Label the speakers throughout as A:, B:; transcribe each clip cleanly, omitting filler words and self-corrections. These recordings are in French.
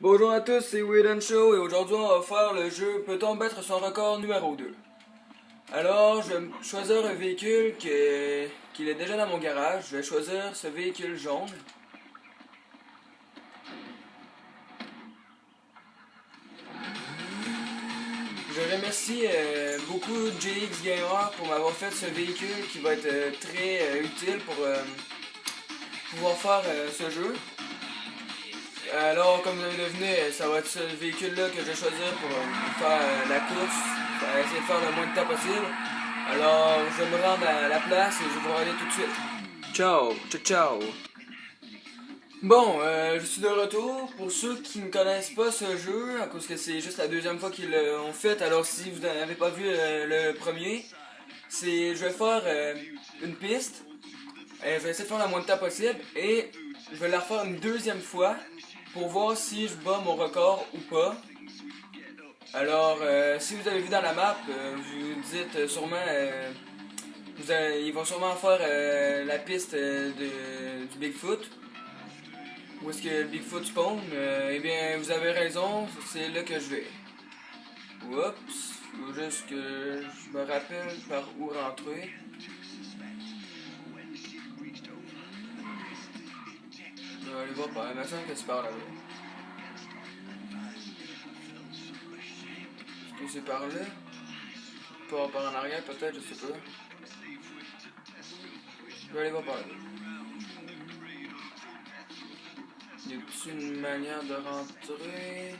A: Bonjour à tous, c'est Whedon Show et aujourd'hui on va faire le jeu Peut-on battre son record numéro 2. Alors je vais choisir un véhicule qui est déjà dans mon garage. Je vais choisir ce véhicule jaune. Je remercie beaucoup JX Gamer pour m'avoir fait ce véhicule qui va être très utile pour pouvoir faire ce jeu. Alors, comme vous avez deviné, ça va être ce véhicule-là que je vais choisir pour faire la course. Je vais essayer de faire le moins de temps possible. Alors, je vais me rendre à la place et je vais vous revenir tout de suite. Ciao, ciao, ciao. Bon, je suis de retour. Pour ceux qui ne connaissent pas ce jeu, à cause que c'est juste la deuxième fois qu'ils l'ont fait, alors si vous n'avez pas vu le premier, je vais faire une piste. Je vais essayer de faire le moins de temps possible et je vais la refaire une deuxième fois pour voir si je bats mon record ou pas. Alors, si vous avez vu dans la map, vous dites sûrement, ils vont sûrement faire la piste du Bigfoot. Où est-ce que le Bigfoot spawn? Eh bien, vous avez raison, c'est là que je vais. Oups, faut juste que je me rappelle par où rentrer. Je vais aller voir par la semble que c'est par là-bas. Est-ce que c'est par là? Par en arrière peut-être, je sais pas. Je vais aller voir par là. Y a-t-il une manière de rentrer?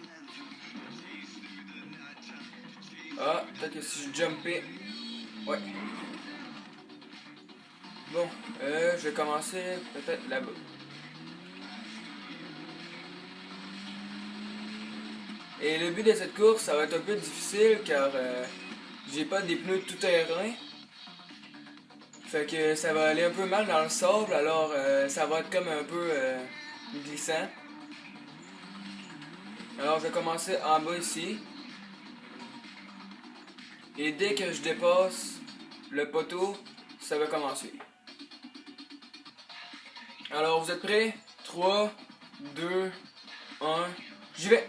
A: Ah, peut-être que si je jumpais. Ouais. Bon, je vais commencer peut-être là-bas. Et le but de cette course, ça va être un peu difficile car j'ai pas des pneus tout terrain. Fait que ça va aller un peu mal dans le sable, alors ça va être comme un peu glissant. Alors je vais commencer en bas ici. Et dès que je dépasse le poteau, ça va commencer. Alors vous êtes prêts? 3, 2, 1, j'y vais!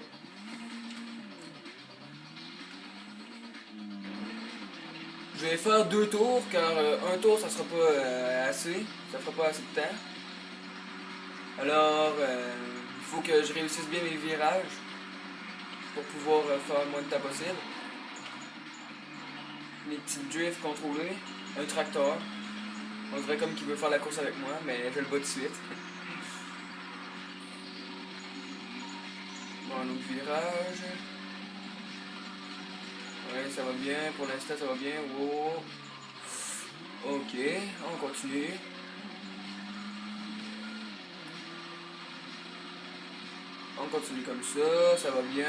A: Je vais faire 2 tours car un tour ça sera pas assez, ça fera pas assez de temps. Alors il faut que je réussisse bien mes virages pour pouvoir faire le moins de temps possible. Mes petites drifts contrôlés, un tracteur. On dirait comme qu'il veut faire la course avec moi, mais je le bats tout de suite. Bon, un autre virage. Ouais, ça va bien, pour l'instant ça va bien. Wow. Ok, on continue. On continue comme ça va bien.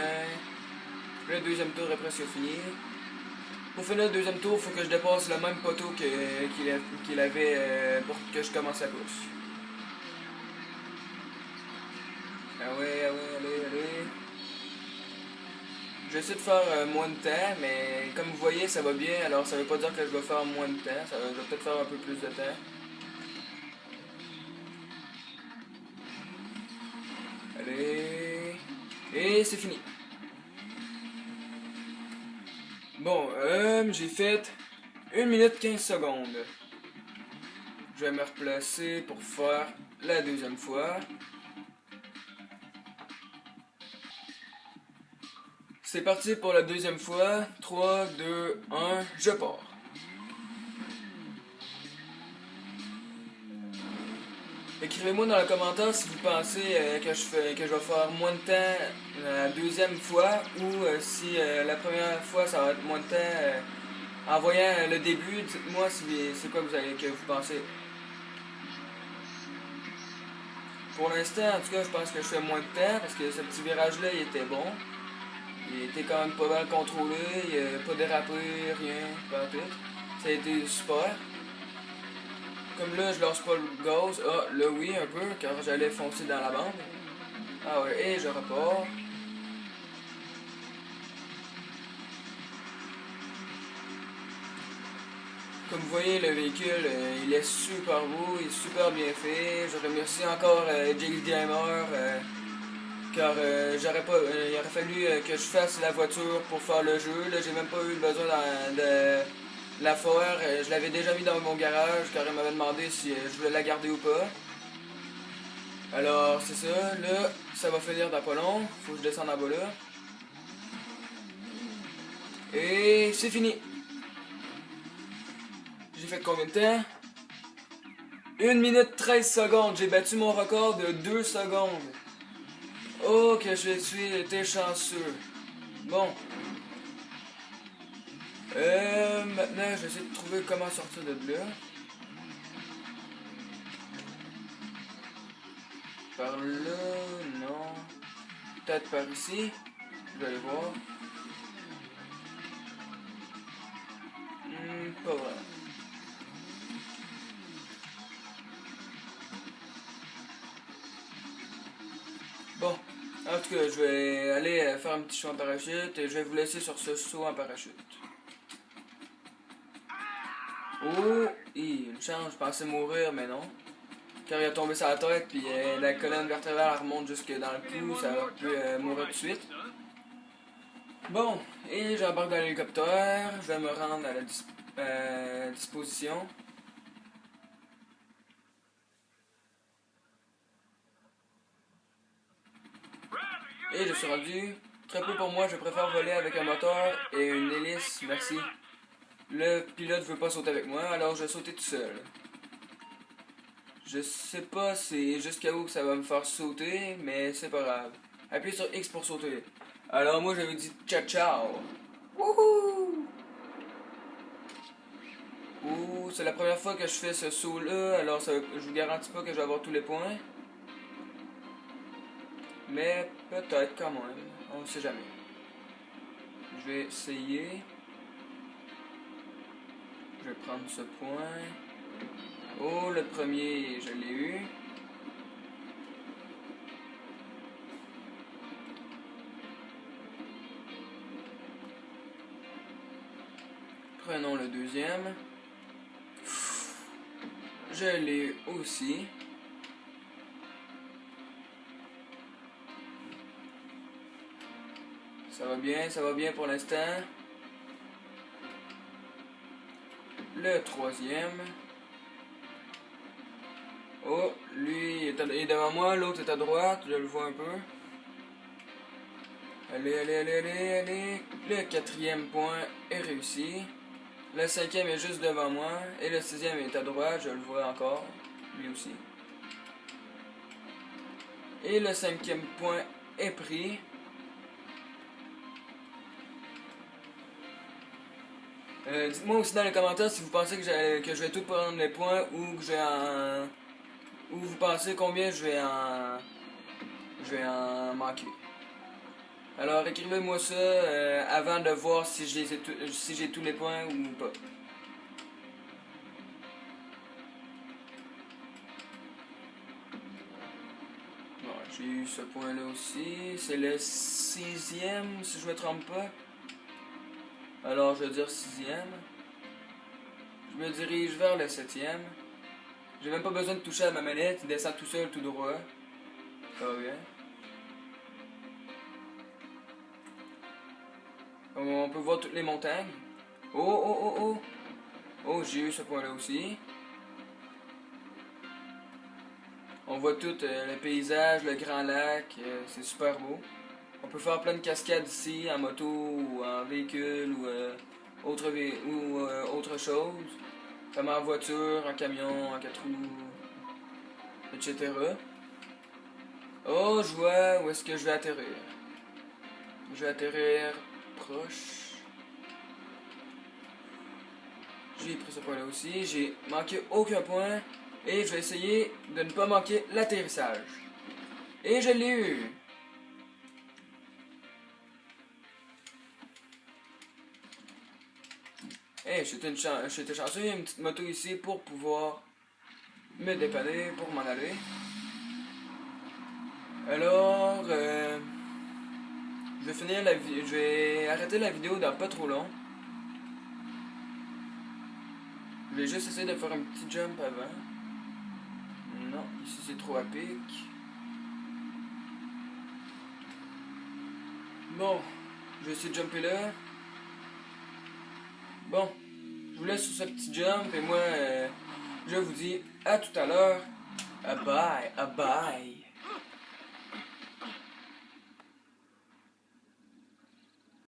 A: Le deuxième tour est presque fini. Pour finir le deuxième tour, il faut que je dépasse le même poteau qu'il avait pour que je commence la course. Ah ouais, allez. J'essaie de faire moins de temps, mais comme vous voyez, ça va bien, alors ça veut pas dire que je vais faire moins de temps, je vais peut-être faire un peu plus de temps. Allez. Et c'est fini. Bon, j'ai fait 1 minute 15 secondes. Je vais me replacer pour faire la deuxième fois. C'est parti pour la deuxième fois. 3, 2, 1, je pars. Écrivez-moi dans les commentaires si vous pensez que je vais faire moins de temps la deuxième fois ou si la première fois ça va être moins de temps. En voyant le début, dites-moi c'est quoi que vous pensez. Pour l'instant, en tout cas, je pense que je fais moins de temps parce que ce petit virage-là, il était bon. Il était quand même pas mal contrôlé, il n'a pas dérapé, rien, pas tout. Ça a été super. Comme là, je lâche pas le gaz. Ah, là oui, un peu, car j'allais foncer dans la bande. Ah ouais, et je repars. Comme vous voyez, le véhicule, il est super beau, il est super bien fait. Je remercie encore JX Gamer Car il aurait fallu que je fasse la voiture pour faire le jeu. Là, j'ai même pas eu besoin de la faire. Je l'avais déjà mis dans mon garage car il m'avait demandé si je voulais la garder ou pas. Alors, c'est ça. Là, ça va finir dans pas long. Faut que je descende en bas là. Et c'est fini. J'ai fait combien de temps? 1 minute 13 secondes. J'ai battu mon record de 2 secondes. Oh, que je suis été chanceux. Bon. Maintenant, je vais essayer de trouver comment sortir de là. Par là, non. Peut-être par ici. Je vais aller voir. Pas vrai. Bon. En tout cas, je vais aller faire un petit saut en parachute et je vais vous laisser sur ce saut en parachute. Oh, une chance, je pensais mourir, mais non. Car il a tombé sur la tête, puis la colonne vertébrale remonte jusque dans le cou, ça aurait pu mourir tout de suite. Bon, et j'embarque dans l'hélicoptère, je vais me rendre à la disposition. Et je suis rendu. Très peu pour moi, je préfère voler avec un moteur et une hélice, merci. Le pilote veut pas sauter avec moi, alors je vais sauter tout seul. Je sais pas c'est jusqu'à où que ça va me faire sauter, mais c'est pas grave. Appuyez sur X pour sauter. Alors moi j'avais dit ciao ciao. Wouhou! Ouh, c'est la première fois que je fais ce saut là, alors je vous garantis pas que je vais avoir tous les points. Mais peut-être quand même, on ne sait jamais. Je vais essayer. Je vais prendre ce point. Oh, le premier, je l'ai eu. Prenons le deuxième. Je l'ai eu aussi. Ça va bien pour l'instant. Le troisième. Oh, lui est devant moi, l'autre est à droite, je le vois un peu. Allez, allez, allez, allez, allez. Le quatrième point est réussi. Le cinquième est juste devant moi. Et le sixième est à droite, je le vois encore. Lui aussi. Et le cinquième point est pris. Dites-moi aussi dans les commentaires si vous pensez que je vais tout prendre les points ou que ou vous pensez combien je vais en manquer. Alors écrivez-moi ça avant de voir si j'ai tous les points ou pas. Bon, j'ai eu ce point là aussi. C'est le sixième si je me trompe pas. Alors je vais dire sixième. Je me dirige vers le septième. J'ai même pas besoin de toucher à ma manette, il descend tout seul, tout droit. Ça va bien. On peut voir toutes les montagnes. Oh, oh, oh, oh. Oh, j'ai eu ce point-là aussi. On voit tout le paysage, le grand lac, c'est super beau. On peut faire plein de cascades ici, en moto ou en véhicule ou autre chose. Comme en voiture, en camion, en 4 roues, etc. Oh, je vois où est-ce que je vais atterrir. Je vais atterrir proche. J'ai pris ce point-là aussi. J'ai manqué aucun point. Et je vais essayer de ne pas manquer l'atterrissage. Et je l'ai eu. Hey, j'étais chanceux, il y a une petite moto ici pour pouvoir me dépanner, pour m'en aller. Alors, je vais arrêter la vidéo dans pas trop long. Je vais juste essayer de faire un petit jump avant. Non, ici c'est trop à pic. Bon, je vais essayer de jumper là. Bon, je vous laisse sur ce petit jump et moi, je vous dis à tout à l'heure. Bye, bye.